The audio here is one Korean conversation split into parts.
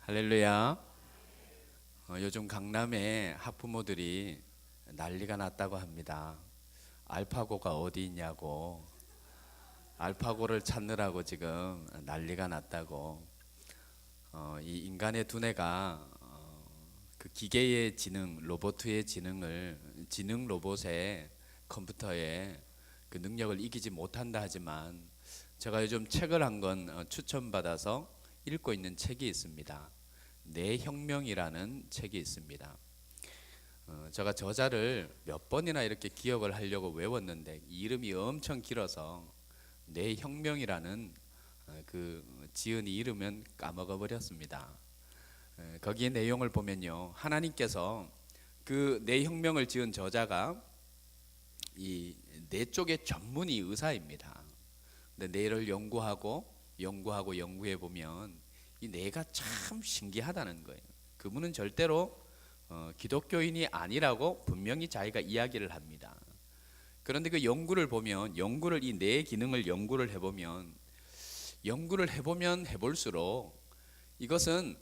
할렐루야. 요즘 강남에 학부모들이 난리가 났다고 합니다. 알파고가 어디 있냐고, 알파고를 찾느라고 지금 난리가 났다고. 이 인간의 두뇌가 그 기계의 지능, 로봇의 지능을 지능 로봇의 컴퓨터의 그 능력을 이기지 못한다 하지만, 제가 요즘 책을 한 권 추천받아서 읽고 있는 책이 있습니다. 뇌혁명이라는 책이 있습니다. 제가 저자를 몇 번이나 이렇게 기억을 하려고 외웠는데 이 이름이 엄청 길어서 뇌혁명이라는 그 지은이 이름은 까먹어 버렸습니다. 거기에 내용을 보면요, 하나님께서 그 뇌혁명을 지은 저자가 이 뇌 쪽의 전문의 의사입니다. 근데 뇌를 연구해 보면 이 뇌가 참 신기하다는 거예요. 그분은 절대로 기독교인이 아니라고 분명히 자기가 이야기를 합니다. 그런데 그 연구를 보면, 이 뇌 기능을 연구를 해보면 해볼수록 이것은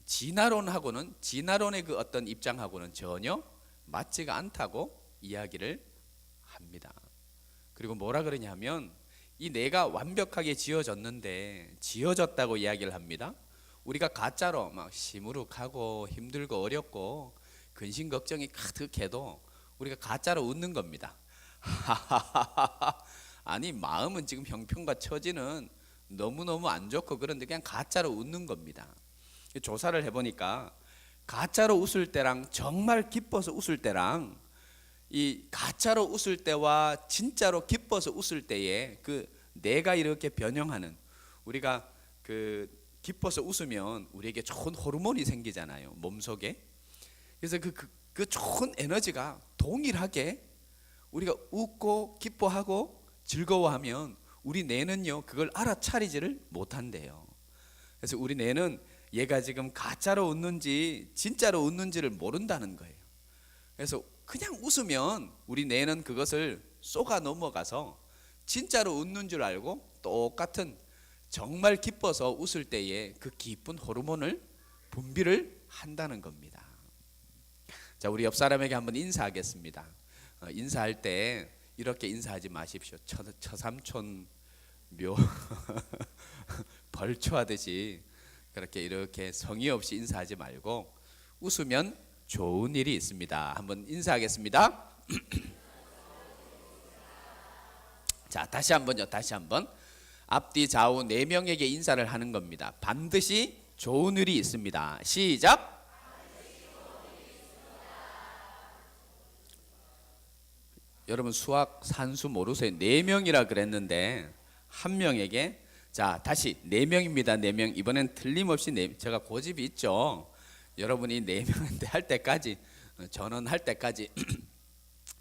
진화론의 그 어떤 입장하고는 전혀 맞지가 않다고 이야기를 합니다. 그리고 뭐라 그러냐면, 이 뇌가 완벽하게 지어졌다고 이야기를 합니다. 우리가 가짜로 막 시무룩하고 힘들고 어렵고 근심 걱정이 가득해도 우리가 가짜로 웃는 겁니다. 아니, 마음은 지금 형편과 처지는 너무너무 안 좋고 그런데 그냥 가짜로 웃는 겁니다. 조사를 해보니까 가짜로 웃을 때랑 정말 기뻐서 웃을 때랑, 이 가짜로 웃을 때와 진짜로 기뻐서 웃을 때에 그 뇌가 이렇게 변형하는, 우리가 그 기뻐서 웃으면 우리에게 좋은 호르몬이 생기잖아요, 몸속에. 그래서 그 좋은 에너지가 동일하게 우리가 웃고 기뻐하고 즐거워하면 우리 뇌는요 그걸 알아차리지를 못한대요. 그래서 우리 뇌는 얘가 지금 가짜로 웃는지 진짜로 웃는지를 모른다는 거예요. 그래서 그냥 웃으면 우리 뇌는 그것을 쏘가 넘어가서 진짜로 웃는 줄 알고 똑같은, 정말 기뻐서 웃을 때에 그 기쁜 호르몬을 분비를 한다는 겁니다. 자, 우리 옆 사람에게 한번 인사하겠습니다. 인사할 때 이렇게 인사하지 마십시오. 처삼촌 묘 벌초하듯이 그렇게 이렇게 성의 없이 인사하지 말고 웃으면 좋은 일이 있습니다. 한번 인사하겠습니다. 자, 다시 한번 앞뒤 좌우 4명에게 인사를 하는 겁니다. 반드시 좋은 일이 있습니다. 시작. 여러분 수학 산수 모르세요? 4명이라 그랬는데 한 명에게, 자 다시 4명입니다. 4명. 이번엔 틀림없이 제가 고집이 있죠. 여러분이 4명한테 할 때까지, 전원할 때까지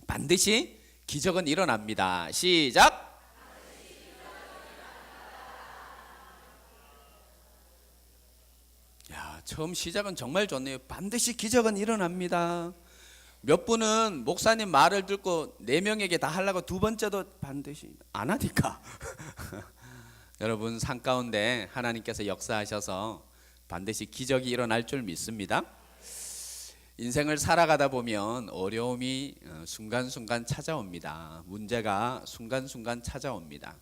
반드시 기적은 일어납니다. 시작. 야, 처음 시작은 정말 좋네요. 반드시 기적은 일어납니다. 몇 분은 목사님 말을 듣고 4명에게 다 하려고 두 번째도 반드시 안 하니까 여러분 삶 가운데 하나님께서 역사하셔서 반드시 기적이 일어날 줄 믿습니다. 인생을 살아가다 보면 어려움이 순간순간 찾아옵니다. 문제가 순간순간 찾아옵니다.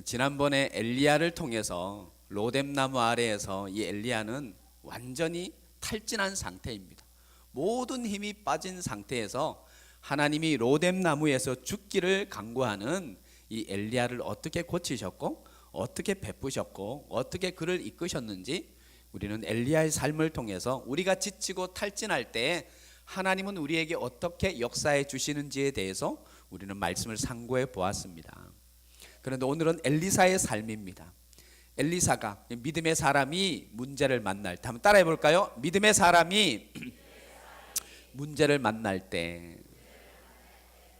지난번에 엘리야를 통해서 로뎀나무 아래에서 이 엘리야는 완전히 탈진한 상태입니다. 모든 힘이 빠진 상태에서 하나님이 로뎀나무에서 죽기를 간구하는 이 엘리야를 어떻게 고치셨고 어떻게 베푸셨고 어떻게 그를 이끄셨는지, 우리는 엘리야의 삶을 통해서 우리가 지치고 탈진할 때 하나님은 우리에게 어떻게 역사해 주시는지에 대해서 우리는 말씀을 상고해 보았습니다. 그런데 오늘은 엘리사의 삶입니다. 엘리사가, 믿음의 사람이 문제를 만날 때, 한번 따라해 볼까요? 믿음의 사람이 문제를 만날 때,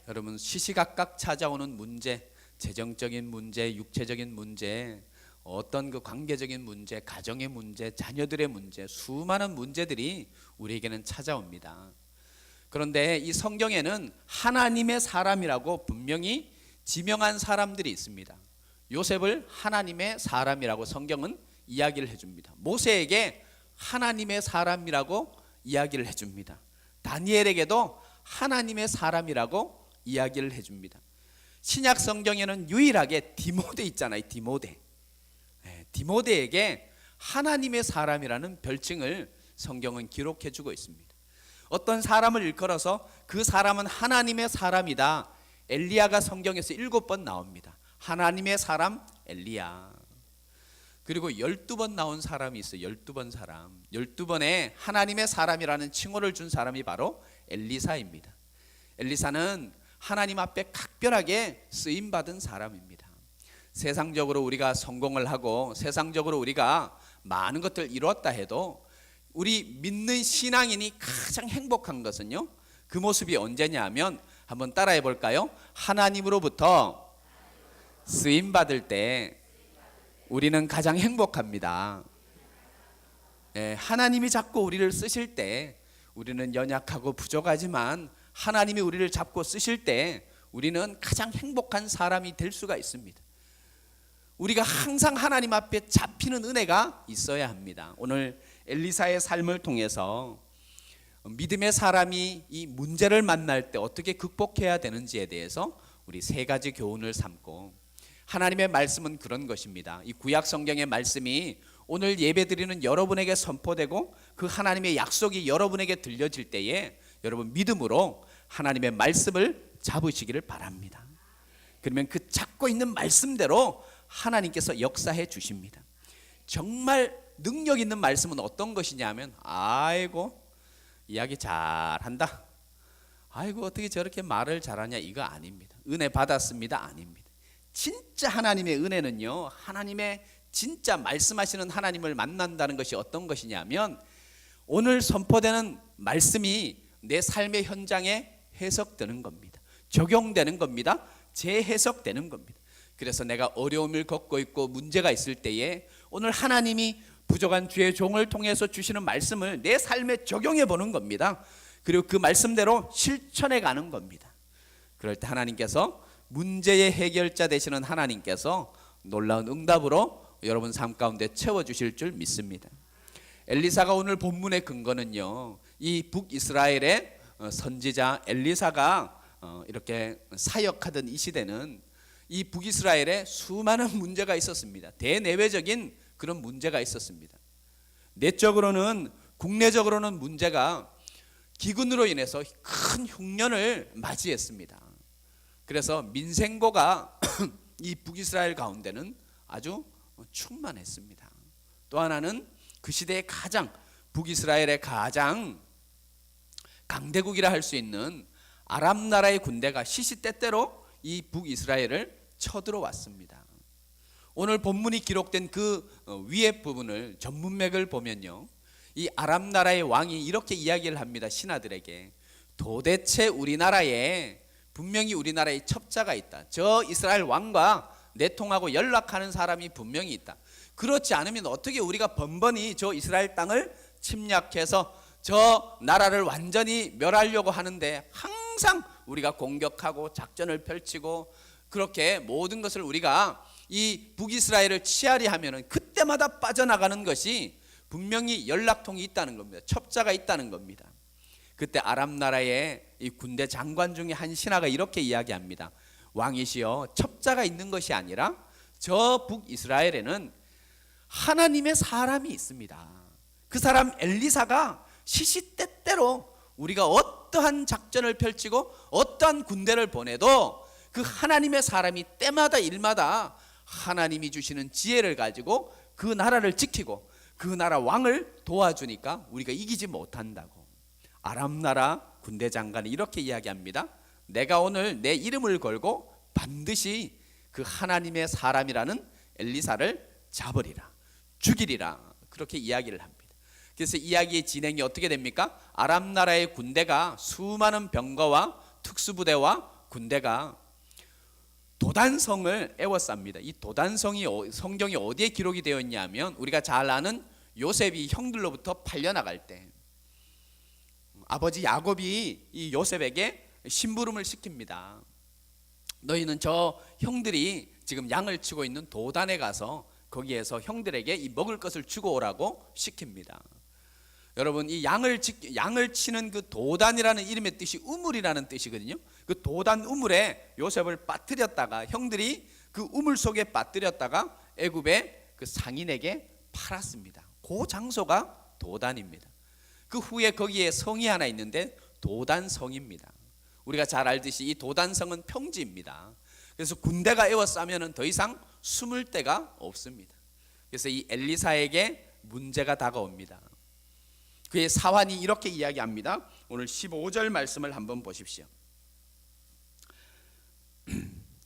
여러분 시시각각 찾아오는 문제, 재정적인 문제, 육체적인 문제, 어떤 그 관계적인 문제, 가정의 문제, 자녀들의 문제, 수많은 문제들이 우리에게는 찾아옵니다. 그런데 이 성경에는 하나님의 사람이라고 분명히 지명한 사람들이 있습니다. 요셉을 하나님의 사람이라고 성경은 이야기를 해줍니다. 모세에게 하나님의 사람이라고 이야기를 해줍니다. 다니엘에게도 하나님의 사람이라고 이야기를 해줍니다. 신약 성경에는 유일하게 디모데 있잖아요. 디모데에게 하나님의 사람이라는 별칭을 성경은 기록해 주고 있습니다. 어떤 사람을 일컬어서 그 사람은 하나님의 사람이다, 엘리야가 성경에서 7번 나옵니다. 하나님의 사람 엘리야. 그리고 12번 나온 사람이 있어요. 12번 사람. 12번에 하나님의 사람이라는 칭호를 준 사람이 바로 엘리사입니다. 엘리사는 하나님 앞에 각별하게 쓰임받은 사람입니다. 세상적으로 우리가 성공을 하고 세상적으로 우리가 많은 것들을 이루었다 해도 우리 믿는 신앙인이 가장 행복한 것은요, 그 모습이 언제냐 하면 한번 따라해 볼까요? 하나님으로부터 쓰임받을 때 우리는 가장 행복합니다. 하나님이 자꾸 우리를 쓰실 때 우리는 연약하고 부족하지만 하나님이 우리를 잡고 쓰실 때 우리는 가장 행복한 사람이 될 수가 있습니다. 우리가 항상 하나님 앞에 잡히는 은혜가 있어야 합니다. 오늘 엘리사의 삶을 통해서 믿음의 사람이 이 문제를 만날 때 어떻게 극복해야 되는지에 대해서 우리 3가지 교훈을 삼고, 하나님의 말씀은 그런 것입니다. 이 구약 성경의 말씀이 오늘 예배드리는 여러분에게 선포되고 그 하나님의 약속이 여러분에게 들려질 때에 여러분 믿음으로 하나님의 말씀을 잡으시기를 바랍니다. 그러면 그 잡고 있는 말씀대로 하나님께서 역사해 주십니다. 정말 능력 있는 말씀은 어떤 것이냐면, 아이고 이야기 잘한다, 아이고 어떻게 저렇게 말을 잘하냐, 이거 아닙니다. 은혜 받았습니다, 아닙니다. 진짜 하나님의 은혜는요, 하나님의 진짜 말씀하시는 하나님을 만난다는 것이 어떤 것이냐면, 오늘 선포되는 말씀이 내 삶의 현장에 해석되는 겁니다. 적용되는 겁니다. 재해석되는 겁니다. 그래서 내가 어려움을 겪고 있고 문제가 있을 때에 오늘 하나님이 부족한 주의 종을 통해서 주시는 말씀을 내 삶에 적용해 보는 겁니다. 그리고 그 말씀대로 실천해 가는 겁니다. 그럴 때 하나님께서, 문제의 해결자 되시는 하나님께서 놀라운 응답으로 여러분 삶 가운데 채워주실 줄 믿습니다. 엘리사가 오늘 본문의 근거는요, 이 북이스라엘의 선지자 엘리사가 이렇게 사역하던 이 시대는 이 북이스라엘에 수많은 문제가 있었습니다. 대내외적인 그런 문제가 있었습니다. 내적으로는, 국내적으로는 문제가 기근으로 인해서 큰 흉년을 맞이했습니다. 그래서 민생고가 이 북이스라엘 가운데는 아주 충만했습니다. 또 하나는 그 시대의 가장, 북이스라엘의 가장 강대국이라 할 수 있는 아람 나라의 군대가 시시때때로 이 북이스라엘을 쳐들어왔습니다. 오늘 본문이 기록된 그 위에 부분을, 전문맥을 보면요, 이 아람 나라의 왕이 이렇게 이야기를 합니다. 신하들에게, 도대체 우리나라에, 분명히 우리나라에 첩자가 있다. 저 이스라엘 왕과 내통하고 연락하는 사람이 분명히 있다. 그렇지 않으면 어떻게 우리가 번번이 저 이스라엘 땅을 침략해서 저 나라를 완전히 멸하려고 하는데 항상 우리가 공격하고 작전을 펼치고 그렇게 모든 것을 우리가 이 북이스라엘을 치하려 하면은 그때마다 빠져나가는 것이 분명히 연락통이 있다는 겁니다. 첩자가 있다는 겁니다. 그때 아람 나라의 이 군대 장관 중에 한 신하가 이렇게 이야기합니다. 왕이시여, 첩자가 있는 것이 아니라 저 북이스라엘에는 하나님의 사람이 있습니다. 그 사람 엘리사가 시시때때로 우리가 어떠한 작전을 펼치고 어떠한 군대를 보내도 그 하나님의 사람이 때마다 일마다 하나님이 주시는 지혜를 가지고 그 나라를 지키고 그 나라 왕을 도와주니까 우리가 이기지 못한다고. 아람 나라 군대 장관이 이렇게 이야기합니다. 내가 오늘 내 이름을 걸고 반드시 그 하나님의 사람이라는 엘리사를 잡으리라, 죽이리라, 그렇게 이야기를 합니다. 그래서 이야기의 진행이 어떻게 됩니까? 아람 나라의 군대가, 수많은 병거와 특수부대와 군대가 도단성을 에워쌉니다. 이 도단성이 성경이 어디에 기록이 되어 있냐면, 우리가 잘 아는 요셉이 형들로부터 팔려나갈 때 아버지 야곱이 이 요셉에게 심부름을 시킵니다. 너희는 저 형들이 지금 양을 치고 있는 도단에 가서 거기에서 형들에게 이 먹을 것을 주고 오라고 시킵니다. 여러분, 이 양을 치는 그 도단이라는 이름의 뜻이 우물이라는 뜻이거든요. 그 도단 우물에 요셉을 빠뜨렸다가, 형들이 그 우물 속에 빠뜨렸다가 애굽의 그 상인에게 팔았습니다. 그 장소가 도단입니다. 그 후에 거기에 성이 하나 있는데 도단성입니다. 우리가 잘 알듯이 이 도단성은 평지입니다. 그래서 군대가 에워싸면 더 이상 숨을 데가 없습니다. 그래서 이 엘리사에게 문제가 다가옵니다. 그의 사환이 이렇게 이야기합니다. 오늘 15절 말씀을 한번 보십시오.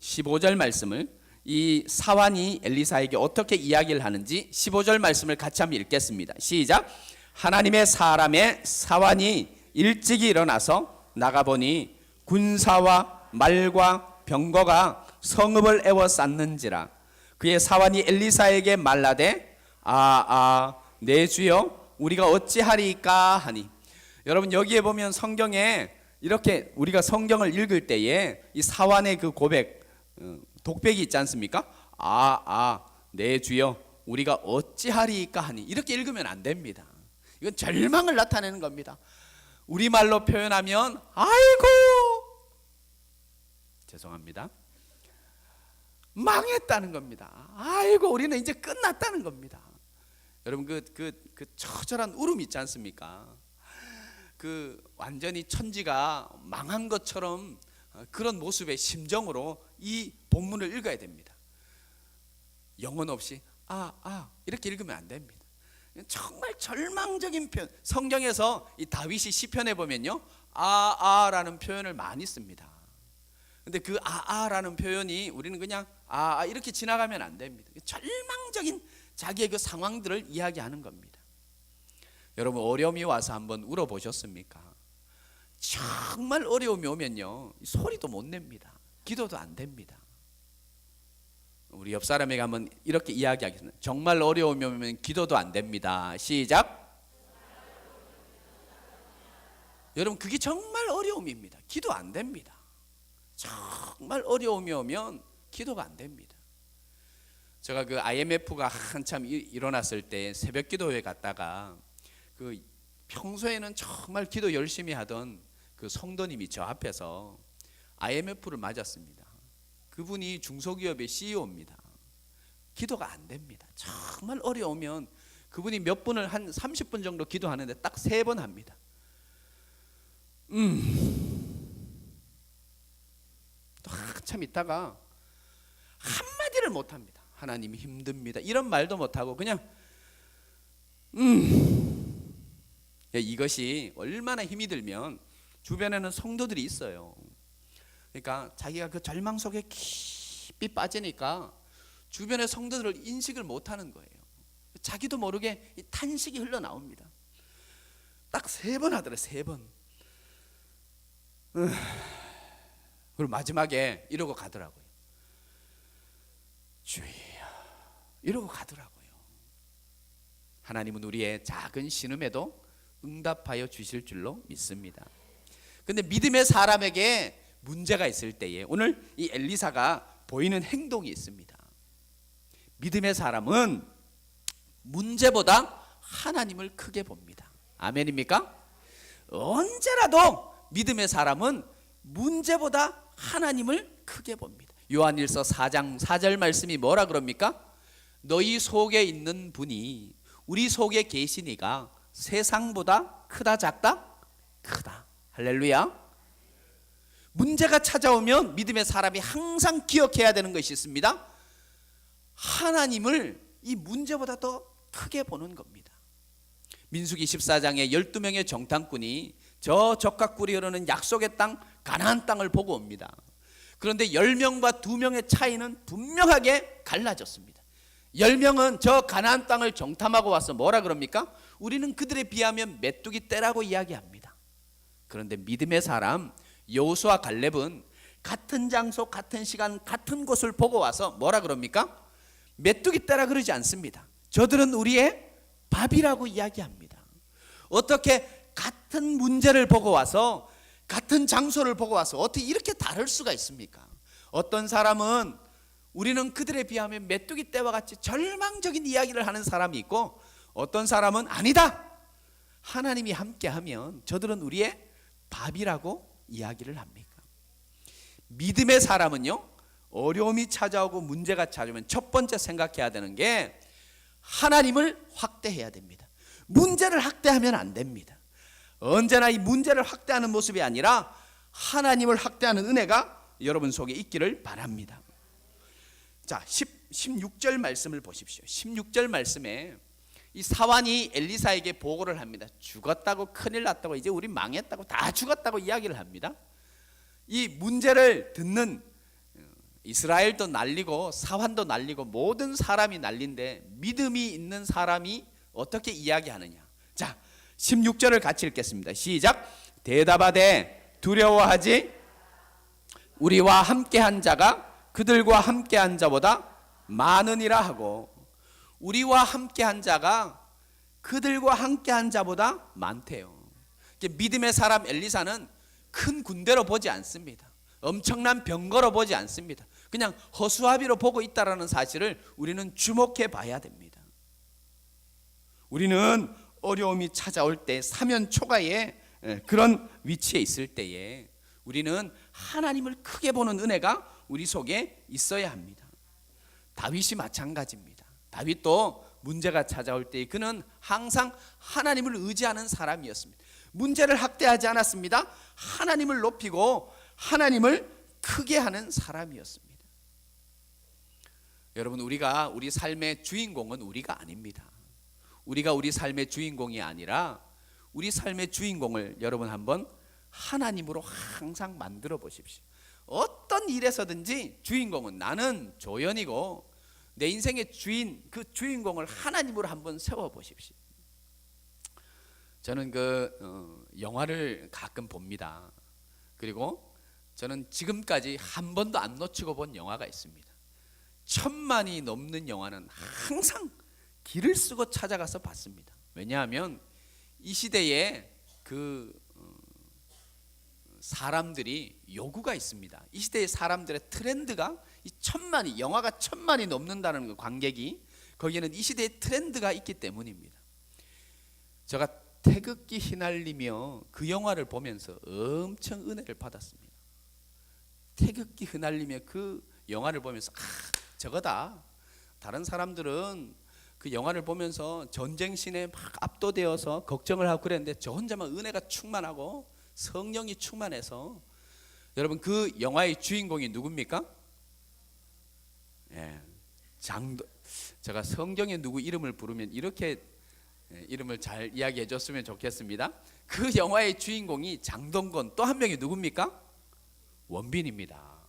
15절 말씀을, 이 사환이 엘리사에게 어떻게 이야기를 하는지 15절 말씀을 같이 한번 읽겠습니다. 시작. 하나님의 사람의 사환이 일찍이 일어나서 나가보니 군사와 말과 병거가 성읍을 에워쌌는지라. 그의 사환이 엘리사에게 말라되 내 주여 우리가 어찌하리까 하니. 여러분, 여기에 보면 성경에 이렇게 우리가 성경을 읽을 때에 이 사환의 그 고백, 독백이 있지 않습니까? 내 주여 우리가 어찌하리까 하니, 이렇게 읽으면 안 됩니다. 이건 절망을 나타내는 겁니다. 우리말로 표현하면 아이고, 죄송합니다, 망했다는 겁니다. 아이고, 우리는 이제 끝났다는 겁니다. 여러분, 그 처절한 울음 있지 않습니까? 그 완전히 천지가 망한 것처럼 그런 모습의 심정으로 이 본문을 읽어야 됩니다. 영혼 없이 이렇게 읽으면 안 됩니다. 정말 절망적인 표현. 성경에서 이 다윗이 시편에 보면요, 라는 표현을 많이 씁니다. 근데 그 라는 표현이 우리는 그냥 이렇게 지나가면 안 됩니다. 절망적인 자기의 그 상황들을 이야기하는 겁니다. 여러분, 어려움이 와서 한번 울어보셨습니까? 정말 어려움이 오면요, 소리도 못 냅니다. 기도도 안 됩니다. 우리 옆 사람에게 한번 이렇게 이야기하겠습니다. 정말 어려움이 오면 기도도 안 됩니다. 시작. 여러분, 그게 정말 어려움입니다. 기도 안 됩니다. 정말 어려움이 오면 기도가 안 됩니다. 제가 그 IMF가 한참 일어났을 때 새벽 기도회 갔다가 그 평소에는 정말 기도 열심히 하던 그 성도님이 저 앞에서 IMF를 맞았습니다. 그분이 중소기업의 CEO입니다. 기도가 안 됩니다. 정말 어려우면 그분이 몇 분을 한 30분 정도 기도하는데 딱 3번 합니다. 또 한참 있다가 한마디를 못 합니다. 하나님이 힘듭니다, 이런 말도 못하고 그냥 이것이 얼마나 힘이 들면 주변에는 성도들이 있어요. 그러니까 자기가 그 절망 속에 깊이 빠지니까 주변의 성도들을 인식을 못하는 거예요. 자기도 모르게 이 탄식이 흘러나옵니다. 딱 3번 하더래, 3번. 그리고 마지막에 이러고 가더라고요. 주여, 이러고 가더라고요. 하나님은 우리의 작은 신음에도 응답하여 주실 줄로 믿습니다. 근데 믿음의 사람에게 문제가 있을 때에 오늘 이 엘리사가 보이는 행동이 있습니다. 믿음의 사람은 문제보다 하나님을 크게 봅니다. 아멘입니까? 언제라도 믿음의 사람은 문제보다 하나님을 크게 봅니다. 요한일서 4장 4절 말씀이 뭐라 그럽니까? 너희 속에 있는 분이 우리 속에 계시니가 세상보다 크다 작다? 크다. 할렐루야. 문제가 찾아오면 믿음의 사람이 항상 기억해야 되는 것이 있습니다. 하나님을 이 문제보다 더 크게 보는 겁니다. 민수기 14장에 12명의 정탐꾼이 저 적각꿀이 흐르는 약속의 땅 가나안 땅을 보고 옵니다. 그런데 10명과 2명의 차이는 분명하게 갈라졌습니다. 10명은 저 가나안 땅을 정탐하고 와서 뭐라 그럽니까? 우리는 그들에 비하면 메뚜기 떼라고 이야기합니다. 그런데 믿음의 사람 여호수아 갈렙은 같은 장소, 같은 시간, 같은 곳을 보고 와서 뭐라 그럽니까? 메뚜기 떼라 그러지 않습니다. 저들은 우리의 밥이라고 이야기합니다. 어떻게 같은 문제를 보고 와서, 같은 장소를 보고 와서 어떻게 이렇게 다를 수가 있습니까? 어떤 사람은 우리는 그들에 비하면 메뚜기 떼와 같이 절망적인 이야기를 하는 사람이 있고, 어떤 사람은 아니다, 하나님이 함께하면 저들은 우리의 밥이라고 이야기를 합니까? 믿음의 사람은요, 어려움이 찾아오고 문제가 찾아오면 첫 번째 생각해야 되는 게 하나님을 확대해야 됩니다. 문제를 확대하면 안 됩니다. 언제나 이 문제를 확대하는 모습이 아니라 하나님을 확대하는 은혜가 여러분 속에 있기를 바랍니다. 자, 16절 말씀을 보십시오. 16절 말씀에 이 사환이 엘리사에게 보고를 합니다. 죽었다고, 큰일 났다고, 이제 우리 망했다고, 다 죽었다고 이야기를 합니다. 이 문제를 듣는 이스라엘도 난리고 사환도 난리고 모든 사람이 난리인데 믿음이 있는 사람이 어떻게 이야기하느냐. 자, 16절을 같이 읽겠습니다. 시작. 대답하되 두려워하지 우리와 함께한 자가 그들과 함께한 자보다 많으니라 하고, 우리와 함께한 자가 그들과 함께한 자보다 많대요. 믿음의 사람 엘리사는 큰 군대로 보지 않습니다. 엄청난 병거로 보지 않습니다. 그냥 허수아비로 보고 있다라는 사실을 우리는 주목해 봐야 됩니다. 우리는 어려움이 찾아올 때, 사면 초가에 그런 위치에 있을 때에 우리는 하나님을 크게 보는 은혜가 우리 속에 있어야 합니다. 다윗이 마찬가지입니다. 다윗도 문제가 찾아올 때 그는 항상 하나님을 의지하는 사람이었습니다. 문제를 확대하지 않았습니다. 하나님을 높이고 하나님을 크게 하는 사람이었습니다. 여러분, 우리가 우리 삶의 주인공은 우리가 아닙니다. 우리가 우리 삶의 주인공이 아니라 우리 삶의 주인공을 여러분 한번 하나님으로 항상 만들어 보십시오. 어떤 일에서든지 주인공은 나는 조연이고 내 인생의 주인, 그 주인공을 하나님으로 한번 세워 보십시오. 저는 영화를 가끔 봅니다. 그리고 저는 지금까지 한 번도 안 놓치고 본 영화가 있습니다. 1000만이 넘는 영화는 항상 길을 쓰고 찾아가서 봤습니다. 왜냐하면 이 시대에 사람들이 요구가 있습니다. 이 시대의 사람들의 트렌드가 이 1000만이, 영화가 1000만이 넘는다는 그 관객이, 거기에는 이 시대의 트렌드가 있기 때문입니다. 제가 태극기 휘날리며 그 영화를 보면서 엄청 은혜를 받았습니다. 태극기 휘날리며 그 영화를 보면서 저거다. 다른 사람들은 그 영화를 보면서 전쟁신에 막 압도되어서 걱정을 하고 그랬는데 저 혼자만 은혜가 충만하고 성령이 충만해서. 여러분, 그 영화의 주인공이 누굽니까? 제가 성경에 누구 이름을 부르면 이렇게 이름을 잘 이야기해 줬으면 좋겠습니다. 그 영화의 주인공이 장동건, 또 한 명이 누굽니까? 원빈입니다.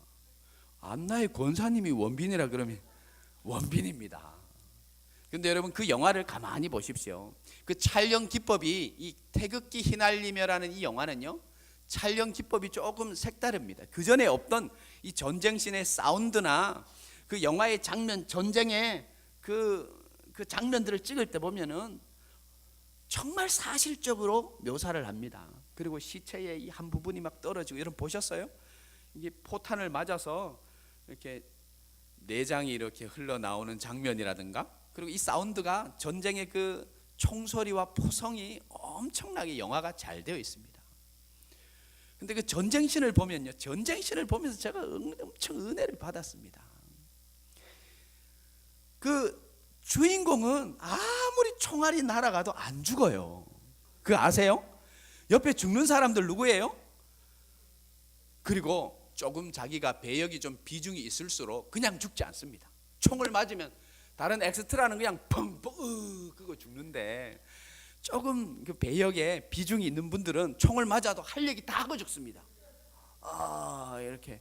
안나의 권사님이 원빈이라 그러면 원빈입니다. 근데 여러분, 그 영화를 가만히 보십시오. 그 촬영 기법이, 이 태극기 휘날리며라는 이 영화는요, 촬영 기법이 조금 색다릅니다. 그 전에 없던 이 전쟁신의 사운드나 그 영화의 장면, 전쟁의 그 장면들을 찍을 때 보면은 정말 사실적으로 묘사를 합니다. 그리고 시체의 이 한 부분이 막 떨어지고, 여러분 보셨어요? 이게 포탄을 맞아서 이렇게 내장이 이렇게 흘러나오는 장면이라든가, 그리고 이 사운드가 전쟁의 그 총소리와 포성이 엄청나게 영화가 잘 되어 있습니다. 근데 그 전쟁신을 보면요, 전쟁신을 보면서 제가 엄청 은혜를 받았습니다. 그 주인공은 아무리 총알이 날아가도 안 죽어요. 그거 아세요? 옆에 죽는 사람들 누구예요? 그리고 조금 자기가 배역이 좀 비중이 있을수록 그냥 죽지 않습니다. 총을 맞으면 다른 엑스트라는 그냥 펑펑 그거 죽는데, 조금 그 배역에 비중이 있는 분들은 총을 맞아도 할 얘기 다 하고 죽습니다. 이렇게.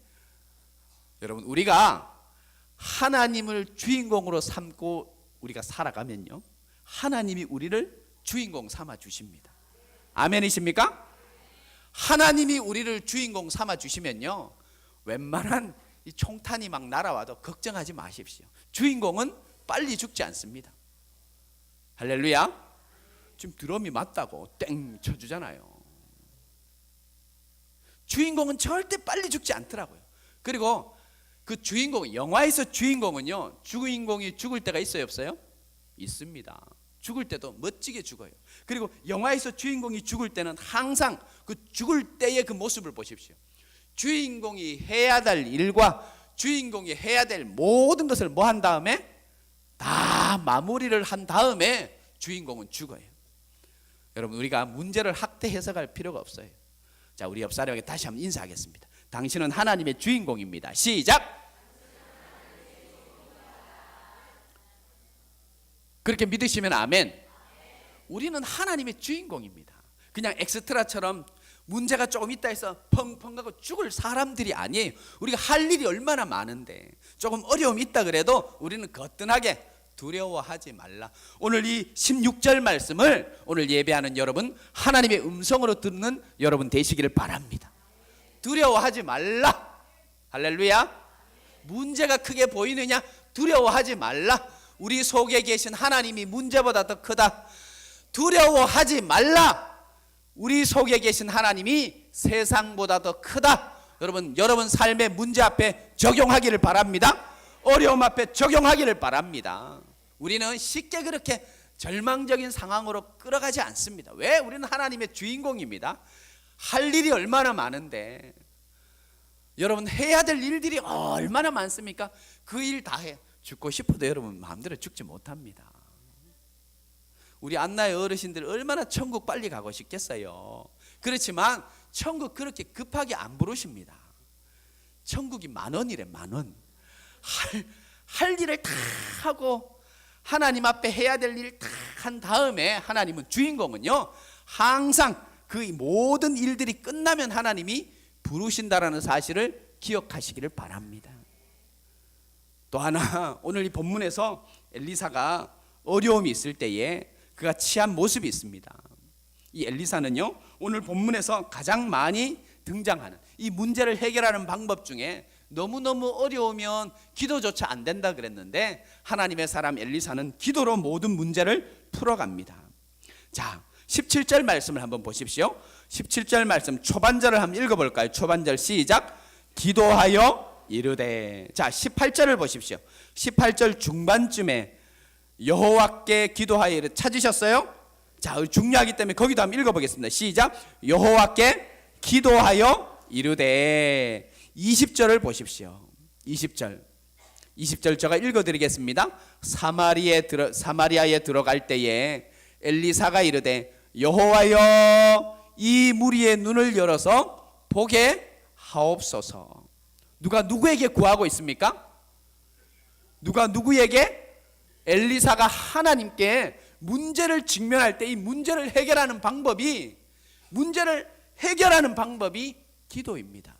여러분, 우리가 하나님을 주인공으로 삼고 우리가 살아가면요, 하나님이 우리를 주인공 삼아 주십니다. 아멘이십니까? 하나님이 우리를 주인공 삼아 주시면요, 웬만한 이 총탄이 막 날아와도 걱정하지 마십시오. 주인공은 빨리 죽지 않습니다. 할렐루야. 지금 드럼이 맞다고 땡 쳐주잖아요. 주인공은 절대 빨리 죽지 않더라고요. 그리고 그 주인공, 영화에서 주인공은요, 주인공이 죽을 때가 있어요, 없어요? 있습니다. 죽을 때도 멋지게 죽어요. 그리고 영화에서 주인공이 죽을 때는 항상 그 죽을 때의 그 모습을 보십시오. 주인공이 해야 될 일과 주인공이 해야 될 모든 것을 뭐 한 다음에 다 마무리를 한 다음에 주인공은 죽어요. 여러분, 우리가 문제를 학대 해석할 필요가 없어요. 자, 우리 옆 사람에게 다시 한번 인사하겠습니다. 당신은 하나님의 주인공입니다. 시작. 그렇게 믿으시면 아멘. 우리는 하나님의 주인공입니다. 그냥 엑스트라처럼 문제가 조금 있다 해서 펑펑 가고 죽을 사람들이 아니에요. 우리가 할 일이 얼마나 많은데 조금 어려움이 있다 그래도 우리는 거뜬하게 두려워하지 말라. 오늘 이 16절 말씀을 오늘 예배하는 여러분, 하나님의 음성으로 듣는 여러분 되시기를 바랍니다. 두려워하지 말라. 할렐루야. 문제가 크게 보이느냐? 두려워하지 말라. 우리 속에 계신 하나님이 문제보다 더 크다. 두려워하지 말라. 우리 속에 계신 하나님이 세상보다 더 크다. 여러분 삶의 문제 앞에 적용하기를 바랍니다. 어려움 앞에 적용하기를 바랍니다. 우리는 쉽게 그렇게 절망적인 상황으로 끌어가지 않습니다. 왜? 우리는 하나님의 주인공입니다. 할 일이 얼마나 많은데, 여러분 해야 될 일들이 얼마나 많습니까? 그 일 다 해. 죽고 싶어도 여러분 마음대로 죽지 못합니다. 우리 안나의 어르신들 얼마나 천국 빨리 가고 싶겠어요. 그렇지만 천국 그렇게 급하게 안 부르십니다. 천국이 10,000원이래. 10,000원. 할 일을 다 하고 하나님 앞에 해야 될 일 다 한 다음에, 하나님은 주인공은요 항상 그 모든 일들이 끝나면 하나님이 부르신다라는 사실을 기억하시기를 바랍니다. 또 하나, 오늘 이 본문에서 엘리사가 어려움이 있을 때에 그가 취한 모습이 있습니다. 이 엘리사는요 오늘 본문에서 가장 많이 등장하는 이 문제를 해결하는 방법 중에 너무너무 어려우면 기도조차 안 된다 그랬는데, 하나님의 사람 엘리사는 기도로 모든 문제를 풀어갑니다. 자, 17절 말씀을 한번 보십시오. 17절 말씀 초반절을 한번 읽어볼까요? 초반절 시작. 기도하여 이르되. 자, 18절을 보십시오. 18절 중반쯤에 여호와께 기도하여 이르되. 찾으셨어요? 자, 중요하기 때문에 거기도 한번 읽어보겠습니다. 시작. 여호와께 기도하여 이르되. 20절을 보십시오. 20절 제가 읽어드리겠습니다. 사마리아에 들어갈 때에 엘리사가 이르되 여호와여 이 무리의 눈을 열어서 보게 하옵소서. 누가 누구에게 구하고 있습니까? 누가 누구에게? 엘리사가 하나님께 문제를 직면할 때 이 문제를 해결하는 방법이 기도입니다.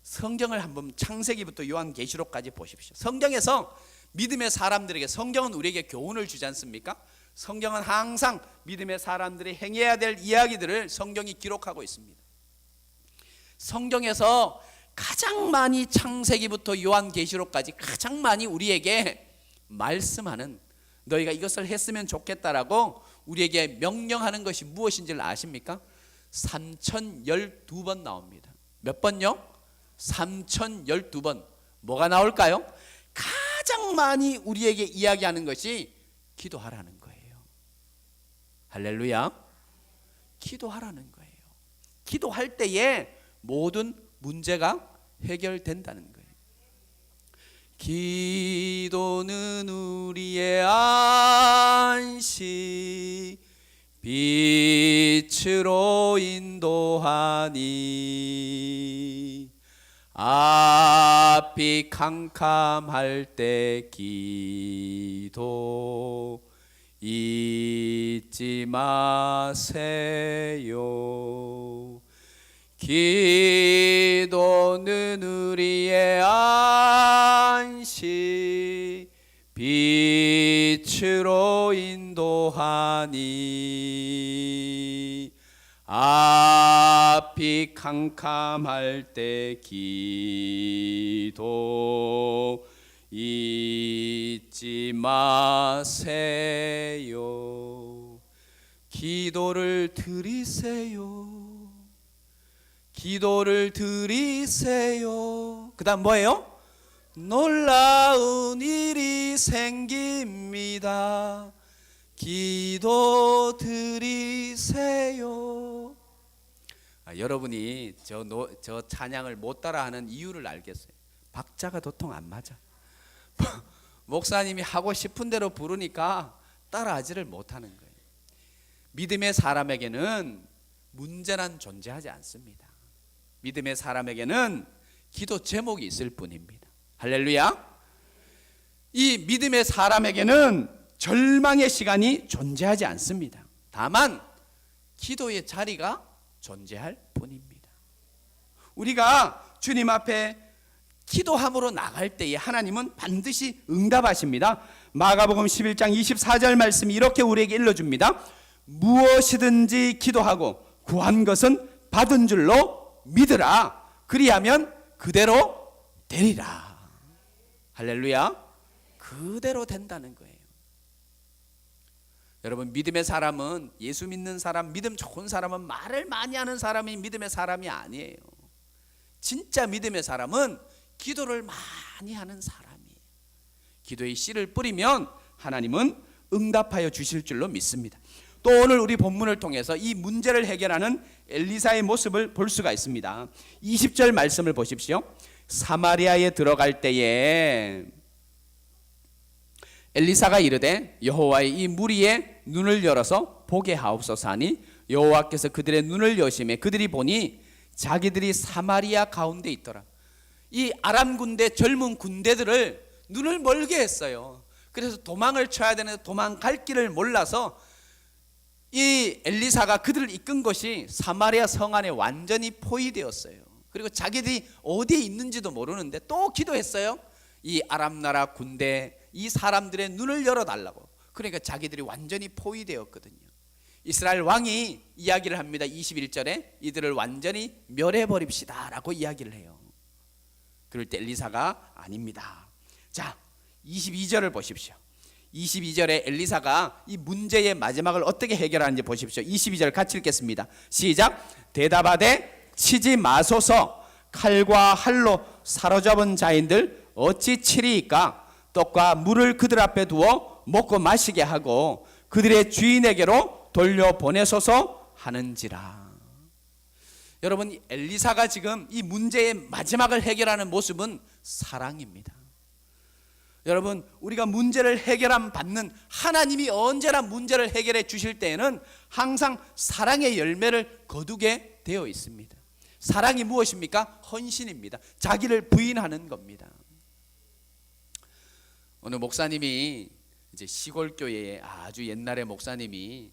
성경을 한번 창세기부터 요한계시록까지 보십시오. 성경에서 믿음의 사람들에게, 성경은 우리에게 교훈을 주지 않습니까? 성경은 항상 믿음의 사람들이 행해야 될 이야기들을 성경이 기록하고 있습니다. 성경에서 가장 많이, 창세기부터 요한계시록까지 가장 많이 우리에게 말씀하는, 너희가 이것을 했으면 좋겠다라고 우리에게 명령하는 것이 무엇인지를 아십니까? 3012번 나옵니다. 몇 번요? 3012번. 뭐가 나올까요? 가장 많이 우리에게 이야기하는 것이 기도하라는 거예요. 할렐루야. 기도하라는 거예요. 기도할 때에 모든 문제가 해결된다는 거예요. 기도는 우리의 안식, 빛으로 인도하니 앞이 캄캄할 때 기도 잊지 마세요. 기도는 우리의 안식, 빛으로 인도하니 앞이 캄캄할 때 기도 잊지 마세요. 기도를 드리세요. 기도를 드리세요. 그 다음 뭐예요? 놀라운 일이 생깁니다. 기도 드리세요. 여러분이 저 찬양을 못 따라하는 이유를 알겠어요. 박자가 도통 안 맞아. 목사님이 하고 싶은 대로 부르니까 따라하지를 못하는 거예요. 믿음의 사람에게는 문제란 존재하지 않습니다. 믿음의 사람에게는 기도 제목이 있을 뿐입니다. 할렐루야. 이 믿음의 사람에게는 절망의 시간이 존재하지 않습니다. 다만 기도의 자리가 존재할 뿐입니다. 우리가 주님 앞에 기도함으로 나갈 때에 하나님은 반드시 응답하십니다. 마가복음 11장 24절 말씀이 이렇게 우리에게 일러줍니다. 무엇이든지 기도하고 구한 것은 받은 줄로 믿으라. 그리하면 그대로 되리라. 할렐루야. 그대로 된다는 거예요. 여러분, 믿음의 사람은, 예수 믿는 사람, 믿음 좋은 사람은 말을 많이 하는 사람이 믿음의 사람이 아니에요. 진짜 믿음의 사람은 기도를 많이 하는 사람이에요. 기도의 씨를 뿌리면 하나님은 응답하여 주실 줄로 믿습니다. 또 오늘 우리 본문을 통해서 이 문제를 해결하는 엘리사의 모습을 볼 수가 있습니다. 20절 말씀을 보십시오. 사마리아에 들어갈 때에 엘리사가 이르되 여호와의 이 무리의 눈을 열어서 보게 하옵소서 하니 여호와께서 그들의 눈을 여심해 그들이 보니 자기들이 사마리아 가운데 있더라. 이 아람 군대, 젊은 군대들을 눈을 멀게 했어요. 그래서 도망을 쳐야 되는데 도망갈 길을 몰라서 이 엘리사가 그들을 이끈 것이 사마리아 성 안에 완전히 포위되었어요. 그리고 자기들이 어디에 있는지도 모르는데 또 기도했어요. 이 아람 나라 군대, 이 사람들의 눈을 열어달라고. 그러니까 자기들이 완전히 포위되었거든요. 이스라엘 왕이 이야기를 합니다. 21절에 이들을 완전히 멸해버립시다 라고 이야기를 해요. 그럴 때 엘리사가 아닙니다. 자, 22절을 보십시오. 22절에 엘리사가 이 문제의 마지막을 어떻게 해결하는지 보십시오. 22절 같이 읽겠습니다. 시작. 대답하되 치지 마소서. 칼과 할로 사로잡은 자인들 어찌 치리이까? 떡과 물을 그들 앞에 두어 먹고 마시게 하고 그들의 주인에게로 돌려보내소서 하는지라. 여러분, 엘리사가 지금 이 문제의 마지막을 해결하는 모습은 사랑입니다. 여러분, 우리가 문제를 해결함 받는 하나님이 언제나 문제를 해결해 주실 때에는 항상 사랑의 열매를 거두게 되어 있습니다. 사랑이 무엇입니까? 헌신입니다. 자기를 부인하는 겁니다. 어느 목사님이 이제 시골 교회에, 아주 옛날에 목사님이,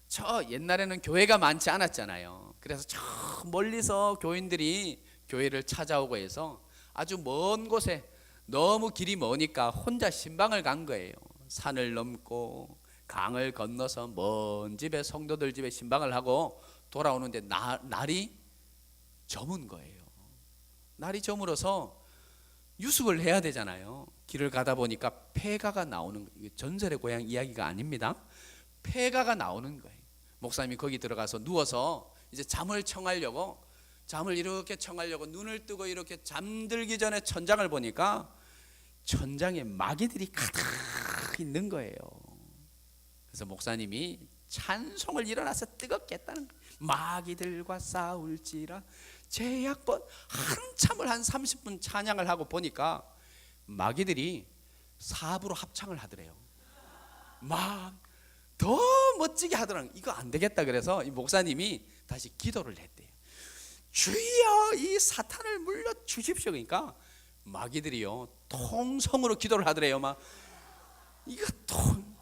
저 옛날에는 교회가 많지 않았잖아요. 그래서 저 멀리서 교인들이 교회를 찾아오고 해서 아주 먼 곳에, 너무 길이 머니까 혼자 신방을 간 거예요. 산을 넘고 강을 건너서 먼 집에, 성도들 집에 신방을 하고 돌아오는데 날이 저문 거예요. 날이 저물어서 유숙을 해야 되잖아요. 길을 가다 보니까 폐가가 나오는 거예요. 전설의 고향 이야기가 아닙니다. 폐가가 나오는 거예요. 목사님이 거기 들어가서 누워서 이제 잠을 이렇게 청하려고 눈을 뜨고 이렇게 잠들기 전에 천장을 보니까 천장에 마귀들이 가득 있는 거예요. 그래서 목사님이 찬송을 일어나서 뜨겁게 했다는 거예요. 마귀들과 싸울지라. 제약번 한참을 한 30분 찬양을 하고 보니까 마귀들이 4부로 합창을 하더래요. 막 더 멋지게 하더라고요. 이거 안 되겠다. 그래서 이 목사님이 다시 기도를 했대요. 주여, 이 사탄을 물려 주십시오. 그러니까 마귀들이요 통성으로 기도를 하더래요. 막 이거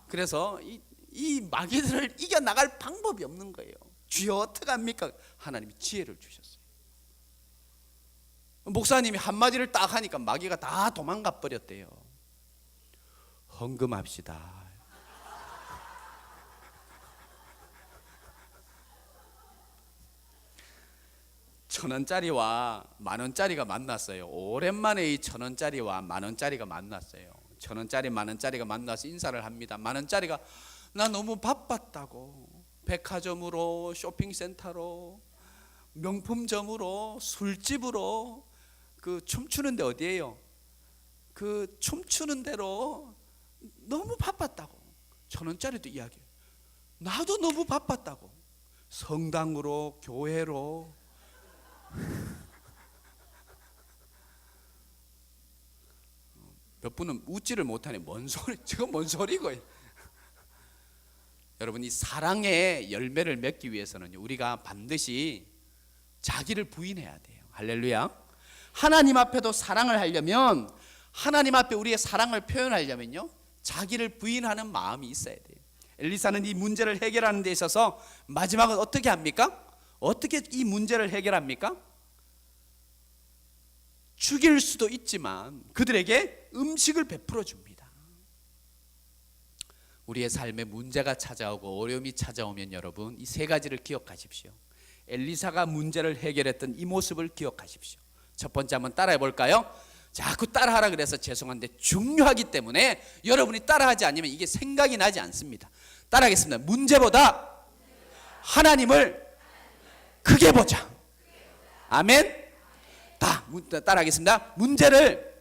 그래서 이 마귀들을 이겨 나갈 방법이 없는 거예요. 주여 어떡합니까? 하나님이 지혜를 주셨어요. 목사님이 한마디를 딱 하니까 마귀가 다 도망가 버렸대요. 헌금합시다. 천원짜리와 만원짜리가 만났어요. 오랜만에 이 천원짜리와 만원짜리가 만났어요. 천원짜리 만원짜리가 만나서 인사를 합니다. 만원짜리가 나 너무 바빴다고, 백화점으로, 쇼핑센터로, 명품점으로, 술집으로, 그 춤추는 데 어디예요? 그 춤추는 데로 너무 바빴다고. 천원짜리도 이야기해요. 나도 너무 바빴다고. 성당으로, 교회로. 몇 분은 웃지를 못하네. 뭔 소리, 지금 뭔 소리고. 여러분, 이 사랑의 열매를 맺기 위해서는 우리가 반드시 자기를 부인해야 돼요. 할렐루야. 하나님 앞에도 사랑을 하려면, 하나님 앞에 우리의 사랑을 표현하려면요, 자기를 부인하는 마음이 있어야 돼요. 엘리사는 이 문제를 해결하는 데 있어서 마지막은 어떻게 합니까? 어떻게 이 문제를 해결합니까? 죽일 수도 있지만 그들에게 음식을 베풀어 줍니다. 우리의 삶에 문제가 찾아오고 어려움이 찾아오면 여러분, 이 세 가지를 기억하십시오. 엘리사가 문제를 해결했던 이 모습을 기억하십시오. 첫 번째 한번 따라해 볼까요? 자꾸 따라하라 그래서 죄송한데 중요하기 때문에 여러분이 따라하지 않으면 이게 생각이 나지 않습니다. 따라하겠습니다. 문제보다 하나님을 크게 보자. 아멘. 따라하겠습니다. 문제를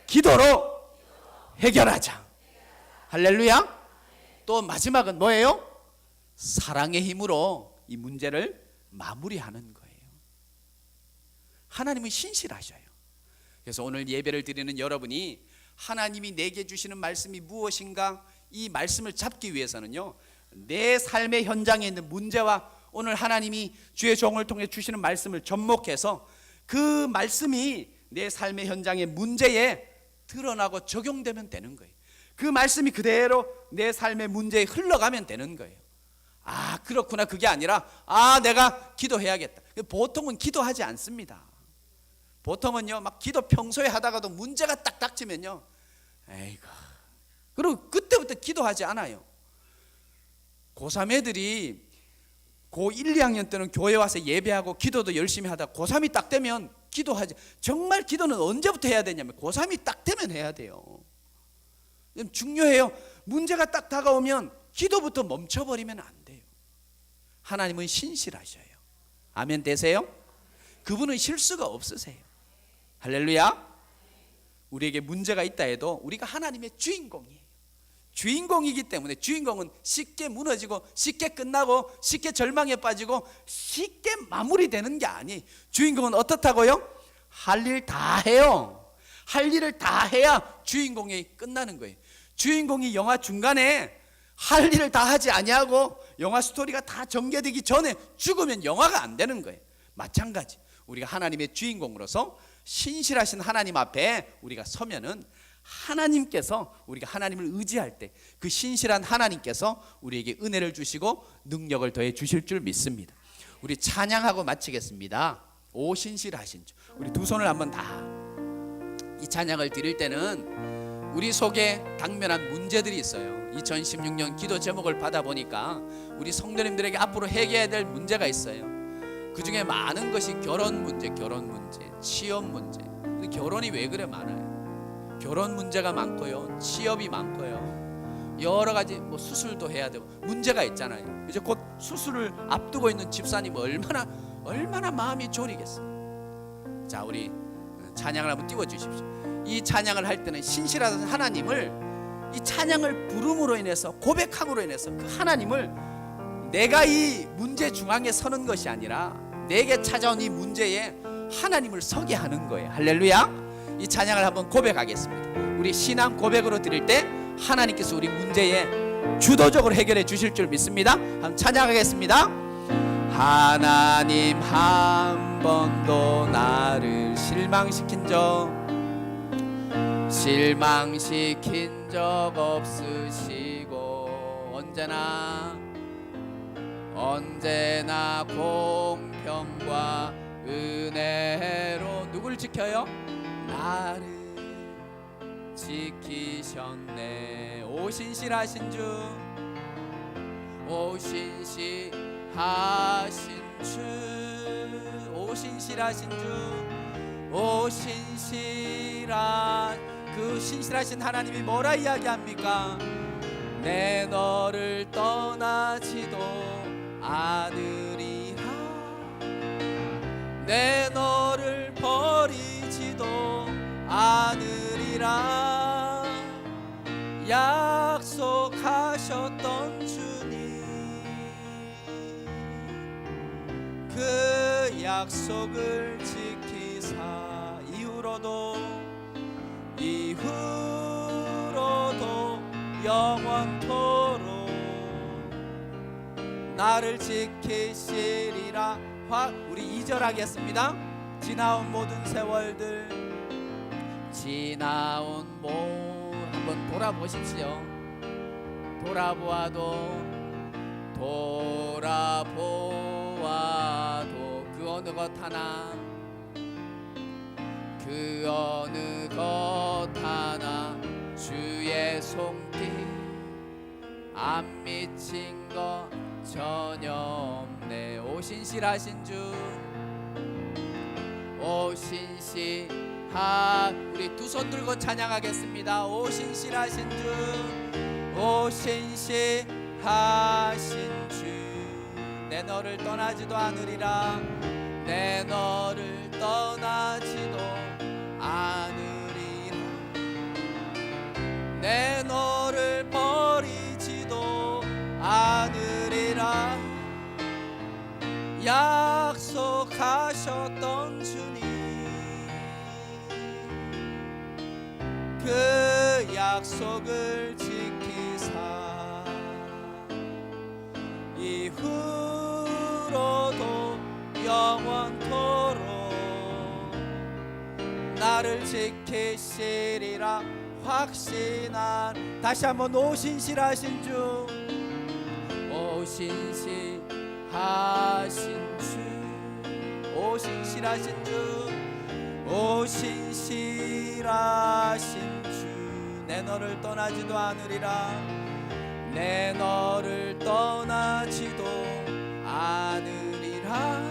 기도로 해결하자. 할렐루야. 또 마지막은 뭐예요? 사랑의 힘으로 이 문제를 마무리하는 거예요. 하나님은 신실하셔요. 그래서 오늘 예배를 드리는 여러분이 하나님이 내게 주시는 말씀이 무엇인가, 이 말씀을 잡기 위해서는요, 내 삶의 현장에 있는 문제와 오늘 하나님이 주의 종을 통해 주시는 말씀을 접목해서 그 말씀이 내 삶의 현장의 문제에 드러나고 적용되면 되는 거예요. 그 말씀이 그대로 내 삶의 문제에 흘러가면 되는 거예요. 아, 그렇구나. 그게 아니라 내가 기도해야겠다. 보통은 기도하지 않습니다. 보통은요, 막 기도 평소에 하다가도 문제가 딱 닥치면요, 에이구, 그리고 그때부터 기도하지 않아요. 고3 애들이 고1, 2학년 때는 교회 와서 예배하고 기도도 열심히 하다 고3이 딱 되면 기도하지. 정말 기도는 언제부터 해야 되냐면 고3이 딱 되면 해야 돼요. 중요해요. 문제가 딱 다가오면 기도부터 멈춰버리면 안 돼요. 하나님은 신실하셔요. 아멘 되세요? 그분은 실수가 없으세요. 할렐루야. 우리에게 문제가 있다 해도 우리가 하나님의 주인공이에요. 주인공이기 때문에, 주인공은 쉽게 무너지고 쉽게 끝나고 쉽게 절망에 빠지고 쉽게 마무리되는 게 아니에요. 주인공은 어떻다고요? 할 일 다 해요. 할 일을 다 해야 주인공이 끝나는 거예요. 주인공이 영화 중간에 할 일을 다 하지 아니하고 영화 스토리가 다 전개되기 전에 죽으면 영화가 안 되는 거예요. 마찬가지, 우리가 하나님의 주인공으로서 신실하신 하나님 앞에 우리가 서면은 하나님께서, 우리가 하나님을 의지할 때 그 신실한 하나님께서 우리에게 은혜를 주시고 능력을 더해 주실 줄 믿습니다. 우리 찬양하고 마치겠습니다. 오 신실하신 주. 우리 두 손을 한번 다, 이 찬양을 드릴 때는 우리 속에 당면한 문제들이 있어요. 2016년 기도 제목을 받아보니까 우리 성도님들에게 앞으로 해결해야 될 문제가 있어요. 그 중에 많은 것이 결혼 문제, 취업 문제. 근데 결혼이 왜 그래 많아요? 결혼 문제가 많고요, 취업이 많고요, 여러 가지 수술도 해야 되고 문제가 있잖아요. 이제 곧 수술을 앞두고 있는 집사님 얼마나 마음이 졸이겠어요. 자, 우리 찬양을 한번 띄워주십시오. 이 찬양을 할 때는 신실하신 하나님을, 이 찬양을 부름으로 인해서, 고백함으로 인해서 그 하나님을, 내가 이 문제 중앙에 서는 것이 아니라 내게 찾아온 이 문제에 하나님을 서게 하는 거예요. 할렐루야. 이 찬양을 한번 고백하겠습니다. 우리 신앙 고백으로 드릴 때 하나님께서 우리 문제에 주도적으로 해결해 주실 줄 믿습니다. 한번 찬양하겠습니다. 하나님 한 번도 나를 실망시킨 적 없으시고 언제나 공평과 은혜로 누굴 지켜요? 나를 지키셨네. 오 신실하신 주, 오 신실하신 주, 오 신실하신 주, 오 그 신실하신 하나님이 뭐라 이야기합니까? 내 너를 떠나지도 않으리라, 내 너를 버리지도 않으리라 약속하셨던 주님, 약속을 지키사 이후로도 영원토록 나를 지키시리라. 우리 2절 하겠습니다. 지나온 모든 세월들, 한번 돌아보십시오. 돌아보아도 그 어느 것 하나 주의 손길 안 미친 것 전혀 없네. 오신실하신 주, 우리 두 손 들고 찬양하겠습니다. 오신실하신 주, 오신실하신 주, 내 너를 떠나지도 않으리라. 내 너를 떠나지도 않으리라. 내 너를 버리지도 않으리라. 약속하셨던 주님, 그 약속을 지키사 이후로도 영원토록 나를 지키시리라. 확신한, 다시 한번 오신실하신 주, 오신실하신 주, 오신실하신 주, 오신실하신 주, 내 너를 떠나지도 않으리라. 내 너를 떠나지도 않으리라.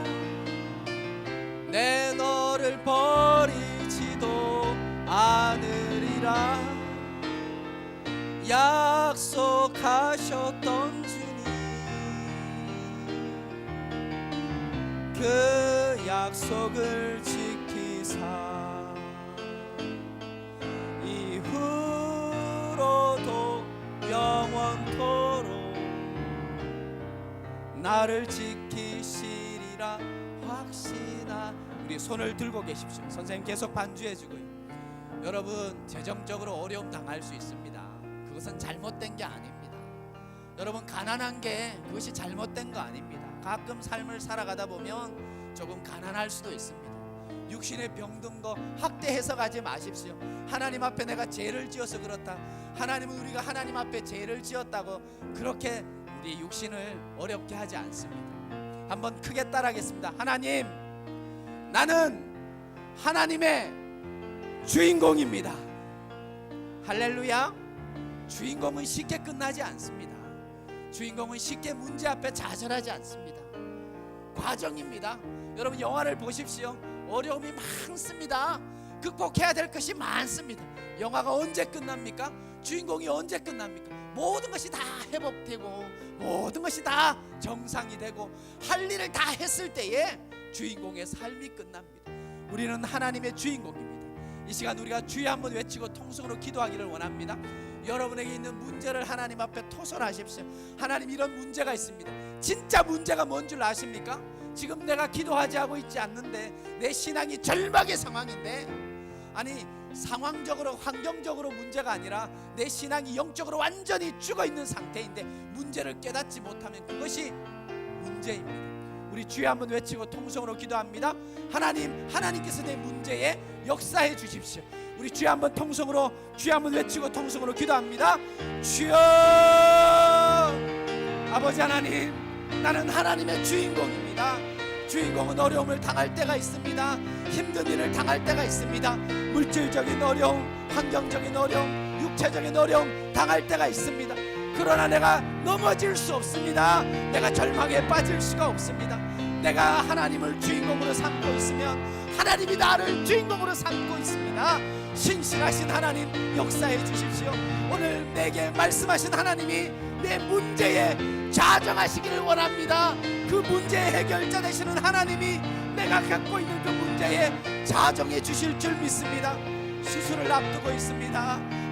내 너를 버리지도 않으리라. 약속하셨던 주님, 그 약속을 지키사 이후로도 영원토록 나를 지키시리라. 확신한, 우리 손을 들고 계십시오. 선생님 계속 반주해 주고요. 여러분, 재정적으로 어려움 당할 수 있습니다. 그것은 잘못된 게 아닙니다. 여러분, 가난한 게 그것이 잘못된 거 아닙니다. 가끔 삶을 살아가다 보면 조금 가난할 수도 있습니다. 육신의 병든 거 학대 해석하지 마십시오. 하나님 앞에 내가 죄를 지어서 그렇다, 하나님은 우리가 하나님 앞에 죄를 지었다고 그렇게 우리 육신을 어렵게 하지 않습니다. 한번 크게 따라하겠습니다. 하나님, 나는 하나님의 주인공입니다. 할렐루야. 주인공은 쉽게 끝나지 않습니다. 주인공은 쉽게 문제 앞에 좌절하지 않습니다. 과정입니다. 여러분, 영화를 보십시오. 어려움이 많습니다. 극복해야 될 것이 많습니다. 영화가 언제 끝납니까? 주인공이 언제 끝납니까? 모든 것이 다 회복되고 모든 것이 다 정상이 되고 할 일을 다 했을 때에 주인공의 삶이 끝납니다. 우리는 하나님의 주인공입니다. 이 시간 우리가 주여 한번 외치고 통성으로 기도하기를 원합니다. 여러분에게 있는 문제를 하나님 앞에 토설하십시오. 하나님, 이런 문제가 있습니다. 진짜 문제가 뭔 줄 아십니까? 지금 내가 기도하지 하고 있지 않는데 내 신앙이 절박의 상황인데, 아니 상황적으로 환경적으로 문제가 아니라 내 신앙이 영적으로 완전히 죽어있는 상태인데 문제를 깨닫지 못하면 그것이 문제입니다. 우리 주여 한번 외치고 통성으로 기도합니다. 하나님, 하나님께서 내 문제에 역사해 주십시오. 우리 주여 한번 통성으로, 주여 한번 외치고 통성으로 기도합니다. 주여, 아버지 하나님, 나는 하나님의 주인공입니다. 주인공은 어려움을 당할 때가 있습니다. 힘든 일을 당할 때가 있습니다. 물질적인 어려움, 환경적인 어려움, 육체적인 어려움 당할 때가 있습니다. 그러나 내가 넘어질 수 없습니다. 내가 절망에 빠질 수가 없습니다. 내가 하나님을 주인공으로 삼고 있으면 하나님이 나를 주인공으로 삼고 있습니다. 신실하신 하나님, 역사해 주십시오. 오늘 내게 말씀하신 하나님이 내 문제에 좌정하시기를 원합니다. 그 문제의 해결자 되시는 하나님이 내가 갖고 있는 그 문제에 좌정해 주실 줄 믿습니다. 수술을 앞두고 있습니다.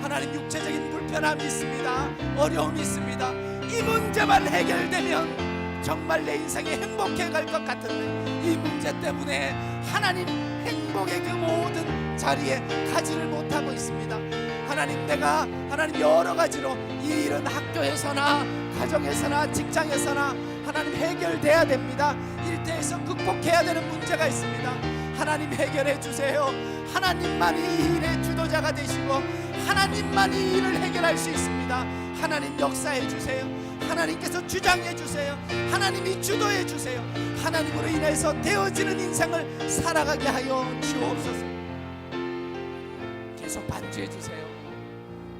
하나님, 육체적인 불편함이 있습니다. 어려움이 있습니다. 이 문제만 해결되면 정말 내 인생이 행복해 갈 것 같은데 이 문제 때문에 하나님 행복의 그 모든 자리에 가지를 못하고 있습니다. 하나님, 내가 하나님 여러 가지로 이 일은 학교에서나 가정에서나 직장에서나 하나님 해결돼야 됩니다. 일대에서 극복해야 되는 문제가 있습니다. 하나님 해결해 주세요. 하나님만이 이 일의 주도자가 되시고 하나님만이 이 일을 해결할 수 있습니다. 하나님 역사해 주세요. 하나님께서 주장해 주세요. 하나님이 주도해 주세요. 하나님으로 인해서 되어지는 인생을 살아가게 하여 주옵소서. 계속 반주해 주세요.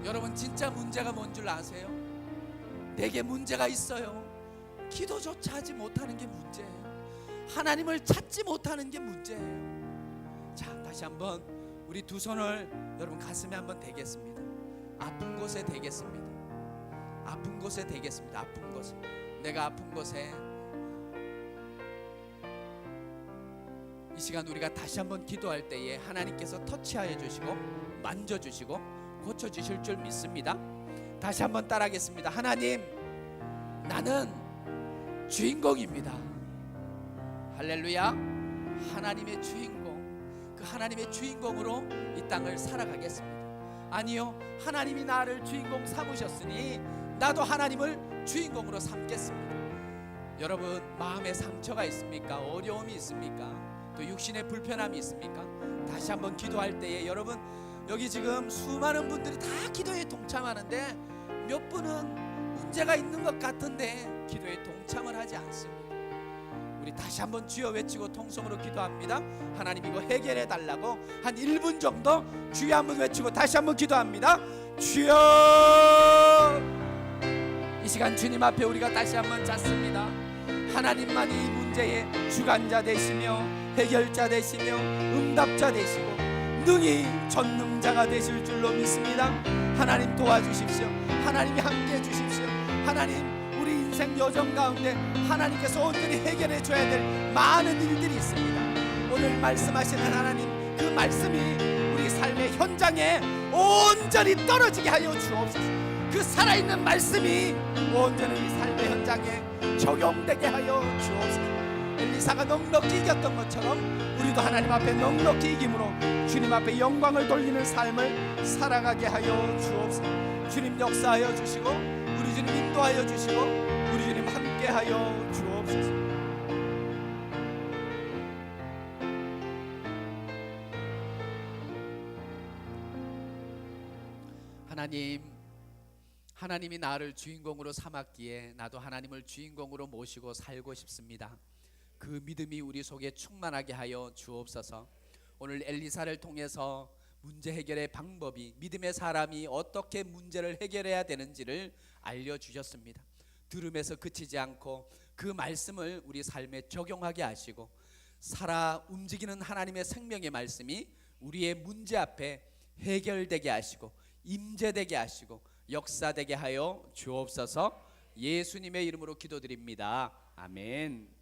여러분, 진짜 문제가 뭔 줄 아세요? 내게 문제가 있어요. 기도조차 하지 못하는 게 문제예요. 하나님을 찾지 못하는 게 문제예요. 자, 다시 한번 우리 두 손을 여러분 가슴에 한번 대겠습니다. 아픈 곳에 대겠습니다. 아픈 곳에 대겠습니다. 아픈 곳에, 내가 아픈 곳에 이 시간 우리가 다시 한번 기도할 때에 하나님께서 터치하여 주시고 만져주시고 고쳐주실 줄 믿습니다. 다시 한번 따라하겠습니다. 하나님, 나는 주인공입니다. 할렐루야. 하나님의 주인공, 그 하나님의 주인공으로 이 땅을 살아가겠습니다. 아니요, 하나님이 나를 주인공 삼으셨으니 나도 하나님을 주인공으로 삼겠습니다. 여러분, 마음에 상처가 있습니까? 어려움이 있습니까? 또 육신의 불편함이 있습니까? 다시 한번 기도할 때에 여러분, 여기 지금 수많은 분들이 다 기도에 동참하는데 몇 분은 문제가 있는 것 같은데 기도에 동참을 하지 않습니다. 우리 다시 한번 주여 외치고 통성으로 기도합니다. 하나님, 이거 해결해 달라고 한 1분 정도 주여 한번 외치고 다시 한번 기도합니다. 주여. 이 시간 주님 앞에 우리가 다시 한번 찾습니다. 하나님만이 이 문제의 주관자 되시며 해결자 되시며 응답자 되시고 능히 전능자가 되실 줄로 믿습니다. 하나님 도와주십시오. 하나님이 함께해 주십시오. 하나님, 우리 인생 여정 가운데 하나님께서 온전히 해결해 줘야 될 많은 일들이 있습니다. 오늘 말씀하시는 하나님, 그 말씀이 우리 삶의 현장에 온전히 떨어지게 하여 주옵소서. 그 살아있는 말씀이 온전히 우리 삶의 현장에 적용되게 하여 주옵소서. 엘리사가 넉넉히 이겼던 것처럼 우리도 하나님 앞에 넉넉히 이김으로 주님 앞에 영광을 돌리는 삶을 살아가게 하여 주옵소서. 주님 역사하여 주시고 우리 주님 인도하여 주시고 우리 주님 함께하여 주옵소서. 하나님이 나를 주인공으로 삼았기에 나도 하나님을 주인공으로 모시고 살고 싶습니다. 그 믿음이 우리 속에 충만하게 하여 주옵소서. 오늘 엘리사를 통해서 문제 해결의 방법이, 믿음의 사람이 어떻게 문제를 해결해야 되는지를 알려주셨습니다. 들음에서 그치지 않고 그 말씀을 우리 삶에 적용하게 하시고 살아 움직이는 하나님의 생명의 말씀이 우리의 문제 앞에 해결되게 하시고 임재되게 하시고 역사되게 하여 주옵소서. 예수님의 이름으로 기도드립니다. 아멘.